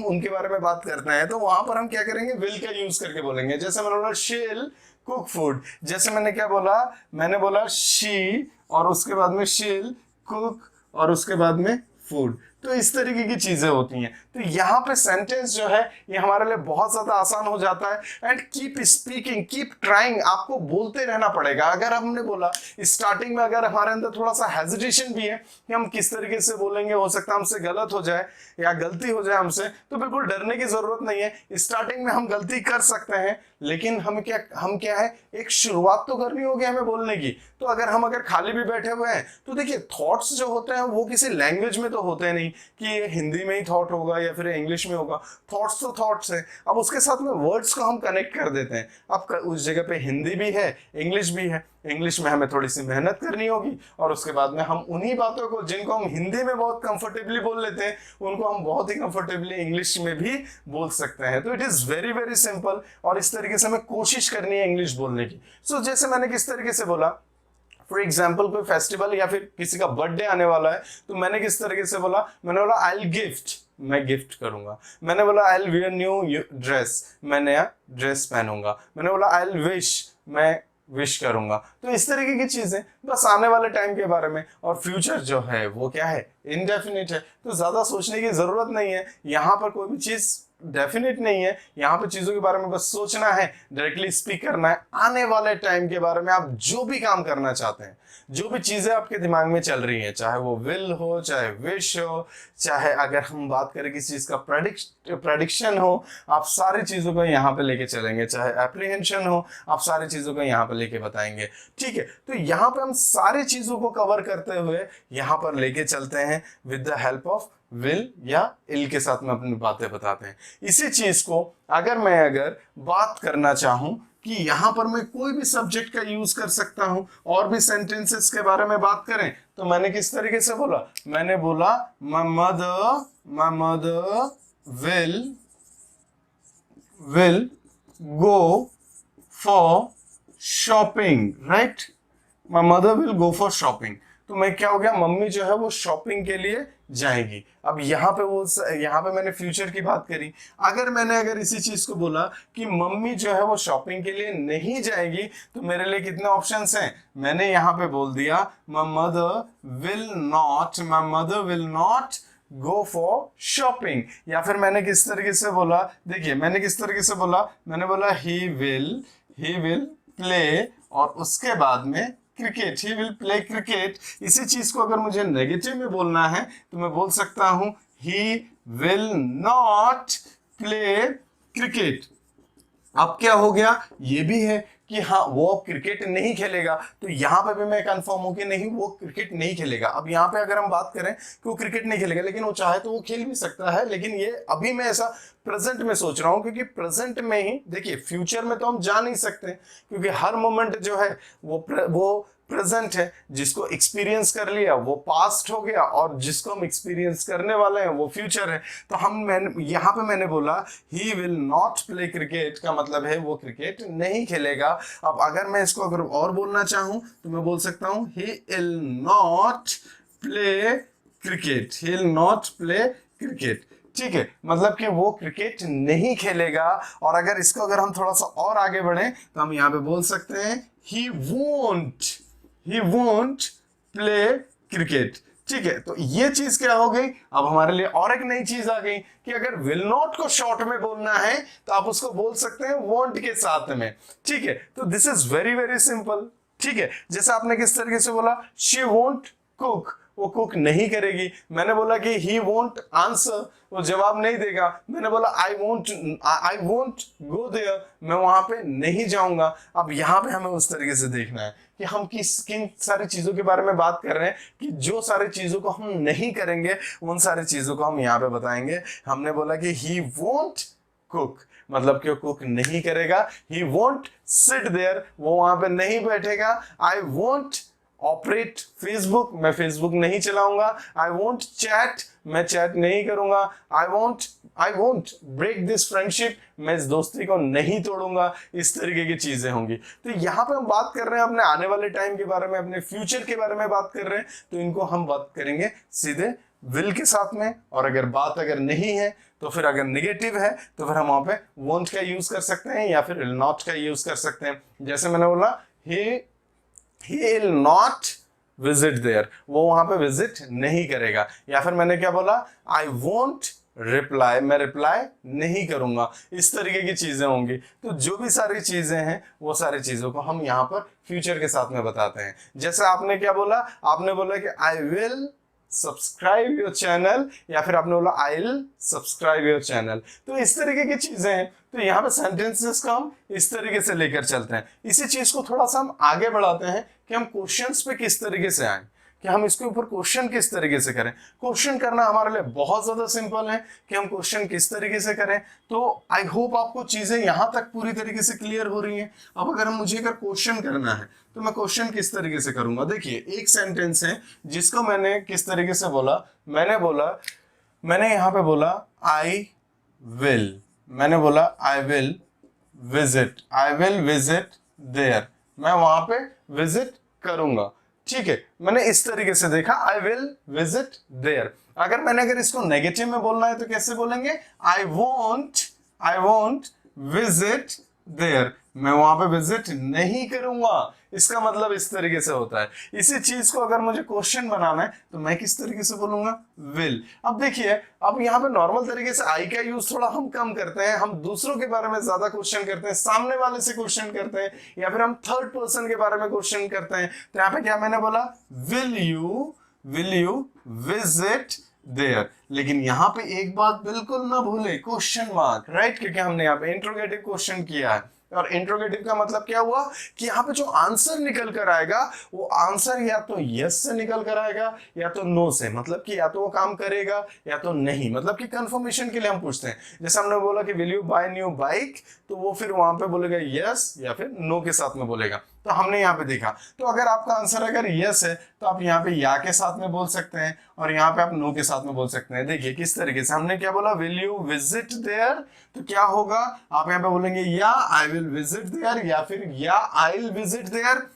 उनके बारे में बात करते हैं। तो वहां पर हम क्या करेंगे? विल का यूज करके बोलेंगे। जैसे मैंने बोला शी विल कुक फूड, जैसे मैंने बोला शी और उसके बाद में शी विल कुक और उसके बाद में फूड। तो इस तरीके की चीजें होती हैं। तो यहाँ पे सेंटेंस जो है ये हमारे लिए बहुत ज्यादा आसान हो जाता है। And keep speaking, keep trying, आपको बोलते रहना पड़ेगा। अगर हमने बोला स्टार्टिंग में, अगर हमारे अंदर थोड़ा सा हेजिटेशन भी है कि हम किस तरीके से बोलेंगे, हो सकता है हमसे गलत हो जाए या गलती हो जाए हमसे, तो बिल्कुल डरने की जरूरत नहीं है। स्टार्टिंग में हम गलती कर सकते हैं, लेकिन हम क्या है, एक शुरुआत तो करनी होगी हमें बोलने की। तो अगर खाली भी बैठे हुए हैं तो देखिए थॉट्स जो होते हैं वो किसी लैंग्वेज में तो होते नहीं कि ये हिंदी में ही थॉट होगा या फिर इंग्लिश में होगा। थॉट्स तो थॉट्स है। अब उसके साथ में वर्ड्स को हम कनेक्ट कर देते हैं। अब उस जगह पे हिंदी भी है, इंग्लिश भी है। इंग्लिश में हमें थोड़ी सी मेहनत करनी होगी और उसके बाद में हम उन्हीं बातों को जिनको हम हिंदी में बहुत कंफर्टेबली बोल लेते हैं उनको हम बहुत ही कंफर्टेबली इंग्लिश में भी बोल सकते हैं। तो it is very very simple और इस तरीके से हमें कोशिश करनी है इंग्लिश बोलने की। सो जैसे मैंने किस तरीके से बोला, फॉर एग्जाम्पल कोई फेस्टिवल या फिर किसी का बर्थडे आने वाला है तो मैंने किस तरीके से बोला, मैंने बोला आई विल गिफ्ट, मैं गिफ्ट करूंगा। मैंने बोला I will wear new dress, मैं नया ड्रेस पहनूंगा। मैंने बोला आई विल विश, मैं विश करूंगा। तो इस तरीके की चीजें बस आने वाले टाइम के बारे में। और फ्यूचर जो है वो क्या है, इनडेफिनिट है। तो ज्यादा सोचने की जरूरत नहीं है, यहाँ पर कोई भी चीज डेफिनेट नहीं है। यहाँ पे चीजों के बारे में बस सोचना है, डायरेक्टली स्पीक करना है आने वाले टाइम के बारे में। आप जो भी काम करना चाहते हैं, जो भी चीजें आपके दिमाग में चल रही हैं, चाहे वो विल हो, चाहे विश हो, चाहे अगर हम बात करें किसी चीज का प्रेडिक्शन हो, आप सारी चीजों को यहाँ पे लेके चलेंगे। चाहे एप्रीहेंशन हो, आप सारी चीजों को यहाँ पे लेके बताएंगे। ठीक है, तो यहाँ पे हम सारी चीजों को कवर करते हुए यहाँ पर लेके चलते हैं with the help of will या इल के साथ में अपनी बातें बताते हैं। इसी चीज को अगर बात करना चाहूं कि यहाँ पर मैं कोई भी सब्जेक्ट का यूज कर सकता हूं और भी सेंटेंसेस के बारे में बात करें, तो मैंने किस तरीके से बोला, मैंने बोला my mother will go for shopping, right? My mother will go for shopping। तो मैं क्या हो गया, मम्मी जो है वो शॉपिंग के लिए जाएगी। अब यहाँ पे मैंने फ्यूचर की बात करी। अगर इसी चीज को बोला कि मम्मी जो है वो शॉपिंग के लिए नहीं जाएगी, तो मेरे लिए कितने ऑप्शंस हैं। मैंने यहाँ पे बोल दिया my mother will not go for shopping। या फिर मैंने किस तरीके से बोला, देखिए मैंने किस तरीके से बोला, मैंने बोला he will play और उसके बाद में cricket, he will play cricket. इसी चीज को अगर मुझे नेगेटिव में बोलना है तो मैं बोल सकता हूं he will not play cricket. अब क्या हो गया, ये भी है कि हाँ वो क्रिकेट नहीं खेलेगा, तो यहाँ पे भी मैं कंफर्म हूं कि नहीं वो क्रिकेट नहीं खेलेगा। अब यहाँ पे अगर हम बात करें कि वो क्रिकेट नहीं खेलेगा, लेकिन वो चाहे तो वो खेल भी सकता है, लेकिन ये अभी मैं ऐसा प्रेजेंट में सोच रहा हूँ, क्योंकि प्रेजेंट में ही देखिए फ्यूचर में तो हम जा नहीं सकते, क्योंकि हर मोमेंट जो है वो प्रेजेंट है। जिसको एक्सपीरियंस कर लिया वो पास्ट हो गया और जिसको हम एक्सपीरियंस करने वाले हैं वो फ्यूचर है। तो यहाँ पे मैंने बोला he will not play cricket का मतलब है वो क्रिकेट नहीं खेलेगा। अब अगर मैं इसको और बोलना चाहूं तो मैं बोल सकता हूं he will not play cricket, he will not play cricket. ठीक है, मतलब कि वो क्रिकेट नहीं खेलेगा। और अगर हम थोड़ा सा और आगे बढ़े तो हम यहाँ पे बोल सकते हैं he won't play cricket। ठीक है, तो ये चीज क्या हो गई, अब हमारे लिए और एक नई चीज आ गई कि अगर will not को शॉर्ट में बोलना है तो आप उसको बोल सकते हैं won't के साथ में। ठीक है, तो this is very very simple. ठीक है, जैसे आपने किस तरीके से बोला she won't cook, वो कुक नहीं करेगी। मैंने बोला कि he won't answer, वो जवाब नहीं देगा। मैंने बोला I won't go there, मैं वहां पे नहीं जाऊंगा। अब यहाँ पे हमें उस तरीके से देखना है कि हम किन सारी चीजों के बारे में बात कर रहे हैं, कि जो सारी चीजों को हम नहीं करेंगे उन सारी चीजों को हम यहाँ पे बताएंगे। हमने बोला कि he won't cook, मतलब कि वो कुक नहीं करेगा। he won't sit there, वो वहां पे नहीं बैठेगा। I won't ऑपरेट फेसबुक, मैं फेसबुक नहीं चलाऊंगा। आई वोंट चैट, मैं चैट नहीं करूंगा। I won't break this friendship, मैं इस दोस्ती को नहीं तोड़ूंगा। इस तरीके की चीजें होंगी। तो यहाँ पे हम बात कर रहे हैं अपने आने वाले टाइम के बारे में, अपने फ्यूचर के बारे में बात कर रहे हैं, तो इनको हम बात करेंगे सीधे विल के साथ में। और अगर बात नहीं है तो फिर अगर निगेटिव है तो फिर हम वहां पे वोंट का यूज कर सकते हैं या फिर नॉट का यूज कर सकते हैं। जैसे मैंने बोला he will not visit there, वो वहां पे विजिट नहीं करेगा। या फिर मैंने क्या बोला, आई वोंट रिप्लाई, मैं रिप्लाई नहीं करूंगा। इस तरीके की चीजें होंगी। तो जो भी सारी चीजें हैं वो सारी चीजों को हम यहाँ पर फ्यूचर के साथ में बताते हैं। जैसे आपने क्या बोला, आपने बोला कि I will subscribe your channel, या फिर आपने बोला I will subscribe your channel. तो इस तरीके की चीजें हैं। तो यहाँ पे सेंटेंसेस को हम इस तरीके से लेकर चलते हैं। इसी चीज को थोड़ा सा हम आगे बढ़ाते हैं कि हम क्वेश्चंस पे किस तरीके से आए, कि हम इसके ऊपर क्वेश्चन किस तरीके से करें। क्वेश्चन करना हमारे लिए बहुत ज्यादा सिंपल है कि हम क्वेश्चन किस तरीके से करें। तो आई होप आपको चीजें यहां तक पूरी तरीके से क्लियर हो रही हैं। अब अगर मुझे क्वेश्चन करना है तो मैं क्वेश्चन किस तरीके से करूंगा। देखिए, एक सेंटेंस है जिसको मैंने किस तरीके से बोला, मैंने यहां पे बोला आई विल, मैंने बोला आई विल विजिट देयर, मैं वहां पे विजिट करूंगा। ठीक है, मैंने इस तरीके से देखा, आई विल विजिट देयर। अगर इसको नेगेटिव में बोलना है तो कैसे बोलेंगे, आई वोंट विजिट देयर, मैं वहां पे विजिट नहीं करूंगा। इसका मतलब इस तरीके से होता है। इसी चीज को अगर मुझे क्वेश्चन बनाना है तो मैं किस तरीके से बोलूंगा, विल। अब देखिए, अब यहाँ पे नॉर्मल तरीके से आई का यूज थोड़ा हम कम करते हैं, हम दूसरों के बारे में ज्यादा क्वेश्चन करते हैं, सामने वाले से क्वेश्चन करते हैं, या फिर हम थर्ड पर्सन के बारे में क्वेश्चन करते हैं। तो यहाँ पे क्या मैंने बोला, विल यू विजिट देयर। लेकिन यहाँ पे एक बात बिल्कुल ना भूले, क्वेश्चन मार्क, राइट, क्योंकि हमने यहाँ पे इंट्रोगेटिव क्वेश्चन किया है। और इंट्रोगेटिव का मतलब क्या हुआ कि यहाँ पे जो आंसर निकल कर आएगा वो आंसर या तो यस से निकल कर आएगा या तो नो से, मतलब कि या तो वो काम करेगा या तो नहीं, मतलब कि कंफर्मेशन के लिए हम पूछते हैं। जैसे हमने बोला कि will you buy new bike, तो वो फिर वहां पे बोलेगा यस या फिर नो के साथ में बोलेगा। तो हमने यहाँ पे देखा, तो अगर आपका आंसर अगर यस है तो आप यहाँ पे या के साथ में बोल सकते हैं और यहाँ पे आप नो के साथ में बोल सकते हैं। देखिए किस तरीके से हमने क्या बोला, विल यू विजिट देयर, तो क्या होगा, आप यहाँ पे बोलेंगे या आई विल विजिट देयर, या फिर या आई विल विजिट देयर।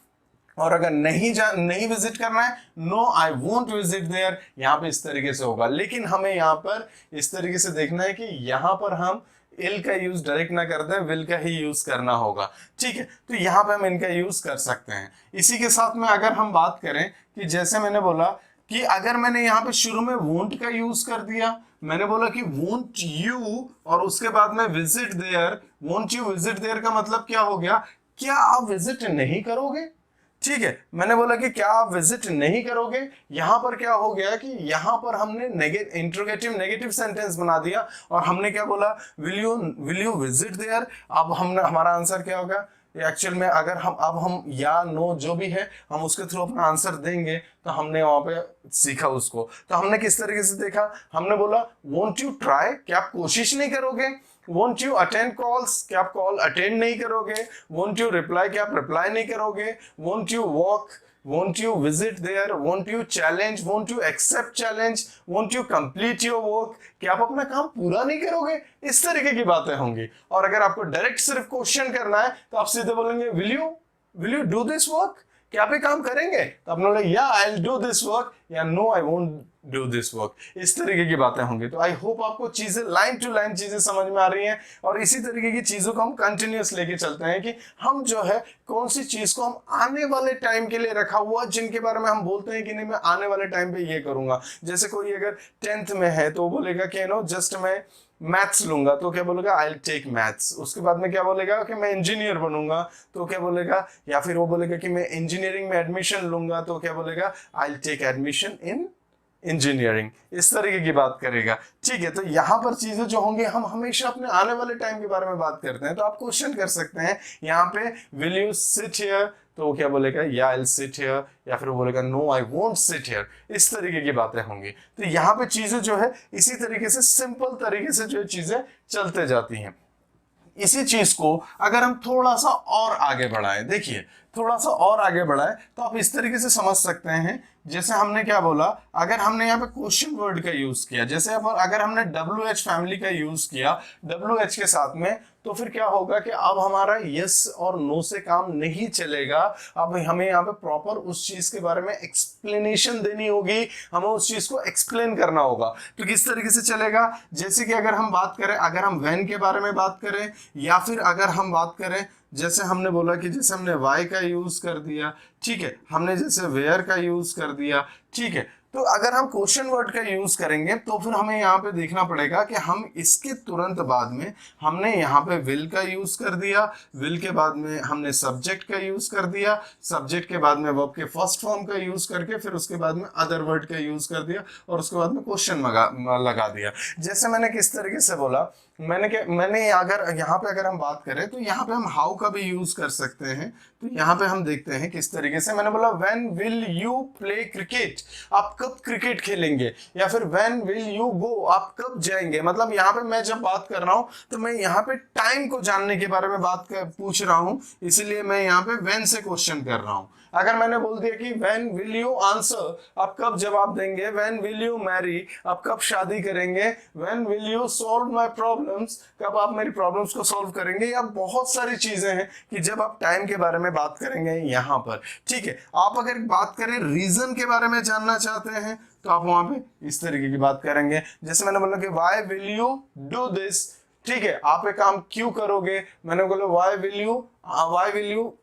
और अगर नहीं विजिट करना है, no I won't visit there, यहाँ पे इस तरीके से होगा। लेकिन हमें यहाँ पर इस तरीके से देखना है कि यहाँ पर हम इल का यूज डायरेक्ट ना करते हैं, विल का ही यूज करना होगा। ठीक है, तो यहाँ पे हम इनका यूज कर सकते हैं। इसी के साथ में अगर हम बात करें कि जैसे मैंने बोला कि अगर मैंने यहाँ पे शुरू में वोंट का यूज कर दिया, मैंने बोला कि वोंट यू और उसके बाद में visit there, won't you visit there का मतलब क्या हो गया, क्या आप विजिट नहीं करोगे। ठीक है, मैंने बोला कि क्या आप विजिट नहीं करोगे। यहां पर क्या हो गया कि यहां पर हमने इंट्रोगेटिव नेगेटिव सेंटेंस बना दिया और हमने क्या बोला, विल यू विजिट देयर। अब हमारा आंसर क्या होगा, एक्चुअल में अगर हम या नो जो भी है हम उसके थ्रू अपना आंसर देंगे, तो हमने वहां पे सीखा उसको। तो हमने किस तरीके से देखा, हमने बोला वोंट यू ट्राई, क्या आप कोशिश नहीं करोगे। वोंट यू अटेंड कॉल्स, क्या आप कॉल अटेंड नहीं करोगे। वोंट यू रिप्लाई, क्या आप रिप्लाई नहीं करोगे। Won't you walk, won't you visit there, won't you challenge, won't you accept challenge, won't you complete your work, कि आप अपना काम पूरा नहीं करोगे। इस तरीके की बातें होंगी। और अगर आपको डायरेक्ट सिर्फ क्वेश्चन करना है तो आप सीधे बोलेंगे will you do this work, क्या आप ये काम करेंगे। तो आपने बोला या I'll do this work या no I won't do this work। इस तरीके की बातें होंगी। तो आई होप आपको चीजें लाइन टू लाइन चीजें समझ में आ रही हैं। और इसी तरीके की चीजों को हम कंटिन्यूस लेके चलते हैं कि हम जो है कौन सी चीज को हम आने वाले टाइम के लिए रखा हुआ, जिनके बारे में हम बोलते हैं कि नहीं मैं आने वाले टाइम पे ये करूंगा। जैसे कोई अगर 10th में है तो बोलेगा कि जस्ट मैं मैथ्स लूंगा, तो क्या बोलेगा आई विल टेक मैथ्स। उसके बाद में क्या बोलेगा कि मैं इंजीनियर बनूंगा, तो क्या बोलेगा, या फिर वो बोलेगा कि मैं इंजीनियरिंग में एडमिशन लूंगा, तो क्या बोलेगा I will take admission in engineering. इस तरीके की बात करेगा। ठीक है, तो यहाँ पर चीजें जो होंगी, हम हमेशा अपने आने वाले टाइम के बारे में बात करते हैं। तो आप क्वेश्चन कर सकते हैं यहाँ पे, विल यू सिट हियर, तो वो क्या बोलेगा या आई विल सिट हियर, या फिर वो बोलेगा no I won't sit here. इस तरीके की बातें होंगी। तो यहाँ पे चीजें जो है इसी तरीके से सिंपल तरीके से जो चीजें चलते जाती हैं। इसी चीज को अगर हम थोड़ा सा और आगे बढ़ाएं, देखिए थोड़ा सा और आगे बढ़ाएं तो आप इस तरीके से समझ सकते हैं। जैसे हमने क्या बोला, अगर हमने यहाँ पे क्वेश्चन वर्ड का यूज किया, जैसे अगर हमने WH फैमिली का यूज किया WH के साथ में, तो फिर क्या होगा कि अब हमारा यस और नो से काम नहीं चलेगा। अब हमें यहाँ पे प्रॉपर उस चीज के बारे में एक्सप्लेनेशन देनी होगी, हमें उस चीज को एक्सप्लेन करना होगा। तो किस तरीके से चलेगा, जैसे कि अगर हम बात करें, अगर हम व्हेन के बारे में बात करें, या फिर अगर हम बात करें जैसे हमने बोला कि जैसे हमने वाई का यूज कर दिया, ठीक है, हमने जैसे वेयर का यूज कर दिया, ठीक है। तो अगर हम क्वेश्चन वर्ड का यूज करेंगे तो फिर हमें यहाँ पे देखना पड़ेगा कि हम इसके तुरंत बाद में हमने यहाँ पे विल का यूज कर दिया, विल के बाद में हमने सब्जेक्ट का यूज कर दिया, सब्जेक्ट के बाद में वर्ब के फर्स्ट फॉर्म का यूज करके फिर उसके बाद में अदर वर्ड का यूज कर दिया और उसके बाद में क्वेश्चन लगा दिया। जैसे मैंने किस तरीके से बोला, मैंने अगर यहाँ पे अगर हम बात करें तो यहाँ पे हम हाउ का भी यूज कर सकते हैं। तो यहाँ पे हम देखते हैं किस तरीके से, मैंने बोला when will you play cricket, आप कब क्रिकेट खेलेंगे, या फिर व्हेन विल यू गो, आप कब जाएंगे। मतलब यहाँ पे मैं जब बात कर रहा हूँ तो मैं यहाँ पे टाइम को जानने के बारे में पूछ रहा हूँ, इसलिए मैं यहाँ पे व्हेन से क्वेश्चन कर रहा हूँ। अगर मैंने बोल दिया कि व्हेन विल यू आंसर, आप कब जवाब देंगे, व्हेन विल यू मैरी, आप कब शादी करेंगे, when will you solve my problems, कब आप मेरी प्रॉब्लम्स को सॉल्व करेंगे, या बहुत सारी चीजें हैं कि जब आप टाइम के बारे में बात करेंगे यहाँ पर, ठीक है। आप अगर बात करें रीजन के बारे में जानना चाहते हैं तो आप वहां पे इस तरीके की बात करेंगे। जैसे मैंने बोला कि why will you do this, ठीक है, आप एक काम क्यों करोगे, मैंने बोला why will you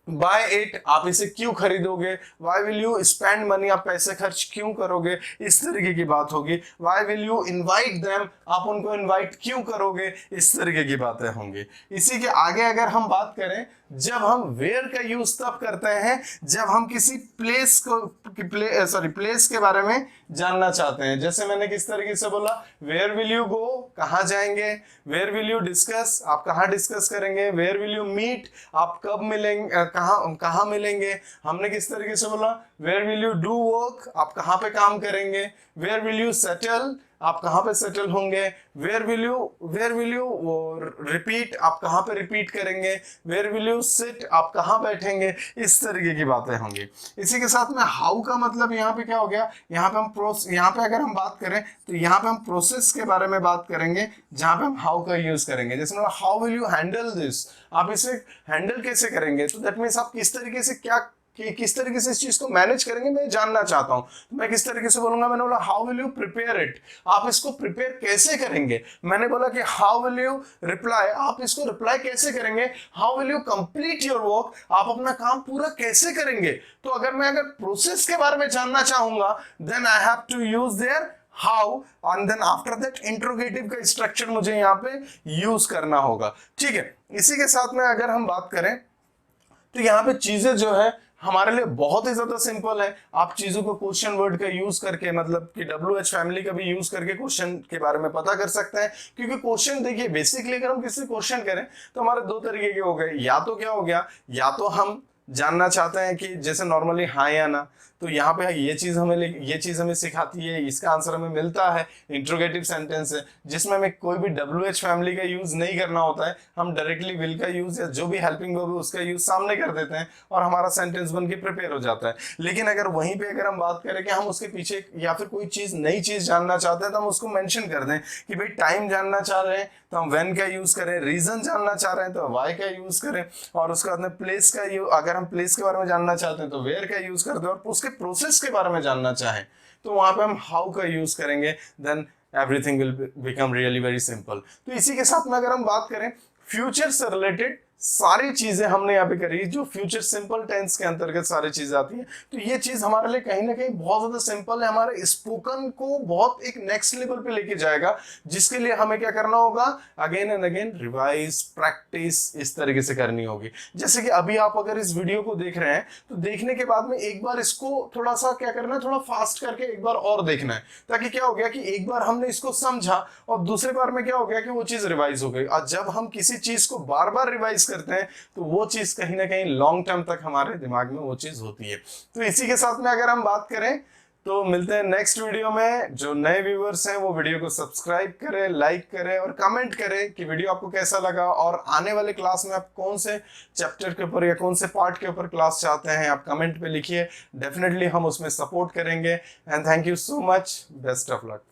buy it, आप इसे क्यों खरीदोगे, why will you spend money, आप पैसे खर्च क्यों करोगे, इस तरीके की बात होगी। Why will you invite them, आप उनको इनवाइट क्यों करोगे, इस तरीके की बातें होंगी। इसी के आगे अगर हम बात करें, जब हम वेयर का यूज तब करते हैं जब हम किसी प्लेस के बारे में जानना चाहते हैं। जैसे मैंने किस तरीके से बोला, वेयर विल यू गो, कहाँ जाएंगे, वेयर विल यू डिस्कस, आप कहाँ डिस्कस करेंगे, वेयर विल यू मीट, आप कब मिलेंगे, कहाँ मिलेंगे। हमने किस तरीके से बोला, where will you do work, आप कहाँ पे काम करेंगे, वेयर विल यू सेटल, आप कहाँ पे सेटल होंगे, वेयर विल यू रिपीट, आप कहाँ पे रिपीट करेंगे, वेयर विल यू सिट, आप कहाँ बैठेंगे, इस तरीके की बातें होंगी। इसी के साथ में हाउ का मतलब यहाँ पे क्या हो गया, यहाँ पे अगर हम बात करें तो यहाँ पे हम प्रोसेस के बारे में बात करेंगे जहाँ पे हम हाउ का यूज करेंगे। जैसे मतलब how will you handle this, आप इसे हैंडल कैसे करेंगे, तो दैट मीन्स आप किस तरीके से किस तरीके से इस चीज को मैनेज करेंगे मैं जानना चाहता हूं। तो मैं किस तरीके से बोलूंगा, मैंने बोला how will you prepare it, आप इसको प्रिपेयर कैसे करेंगे। मैंने बोला कि हाउ विल यू रिप्लाई, आप इसको रिप्लाई कैसे करेंगे। How will you complete your work, आप अपना काम पूरा कैसे करेंगे। तो अगर प्रोसेस के बारे में जानना चाहूंगा then I have to use there how, and then after that interrogative का स्ट्रक्चर मुझे यहाँ पे यूज करना होगा, ठीक है। इसी के साथ में अगर हम बात करें तो यहाँ पे चीजें जो है हमारे लिए बहुत ही ज्यादा सिंपल है। आप चीजों को क्वेश्चन वर्ड का यूज करके, मतलब कि WH फैमिली का भी यूज करके क्वेश्चन के बारे में पता कर सकते हैं। क्योंकि क्वेश्चन देखिए, बेसिकली अगर हम किसी क्वेश्चन करें तो हमारे दो तरीके के हो गए, या तो क्या हो गया, या तो हम जानना चाहते हैं कि जैसे नॉर्मली हाँ या ना, तो यहाँ पे ये चीज हमें सिखाती है, इसका आंसर हमें मिलता है। इंट्रोगेटिव सेंटेंस है जिसमें हमें कोई भी WH फैमिली का यूज नहीं करना होता है, हम डायरेक्टली विल का यूज या जो भी हेल्पिंग वर्ब है उसका यूज सामने कर देते हैं और हमारा सेंटेंस बन के प्रिपेयर हो जाता है। लेकिन अगर वहीं पे अगर हम बात करें कि हम उसके पीछे या फिर कोई चीज नई चीज जानना चाहते हैं तो हम उसको मेंशन कर दें कि भाई टाइम जानना चाह रहे हैं तो हम व्हेन का यूज करें, रीजन जानना चाह रहे हैं तो वाई का यूज करें, और उसके बाद में प्लेस का अगर हम प्लेस के बारे में जानना चाहते हैं तो वेयर का यूज कर दें, और उसके प्रोसेस के बारे में जानना चाहें तो वहां पे हम हाउ का यूज करेंगे। Then everything will become really very simple. तो इसी के साथ में अगर हम बात करें फ्यूचर से रिलेटेड सारी चीजें हमने यहाँ पे करी, जो फ्यूचर सिंपल टेंस के अंतर्गत सारी चीजें आती हैं। तो ये चीज हमारे लिए कहीं ना कहीं बहुत ज्यादा सिंपल है, हमारे स्पोकन को बहुत एक नेक्स्ट लेवल पे लेके जाएगा, जिसके लिए हमें क्या करना होगा, again and again revise, practice इस तरीके से करनी होगी। जैसे कि अभी आप अगर इस वीडियो को देख रहे हैं तो देखने के बाद में एक बार इसको थोड़ा सा क्या करना है, थोड़ा फास्ट करके एक बार और देखना है, ताकि क्या हो गया कि एक बार हमने इसको समझा और दूसरे बार में क्या हो गया कि वो चीज रिवाइज हो गई। और जब हम किसी चीज को बार बार रिवाइज करते हैं तो वो चीज कहीं ना कहीं लॉन्ग टर्म तक हमारे दिमाग में वो चीज होती है। तो इसी के साथ में अगर हम बात करें तो मिलते हैं नेक्स्ट वीडियो में। जो नए व्यूअर्स हैं वो वीडियो को सब्सक्राइब करें, लाइक करें और कमेंट करें कि वीडियो आपको कैसा लगा, और आने वाले क्लास में आप कौन से चैप्टर के ऊपर या कौन से पार्ट के ऊपर क्लास चाहते हैं, आप कमेंट पे लिखिए। डेफिनेटली हम उसमें सपोर्ट करेंगे। And thank you so much, best of luck.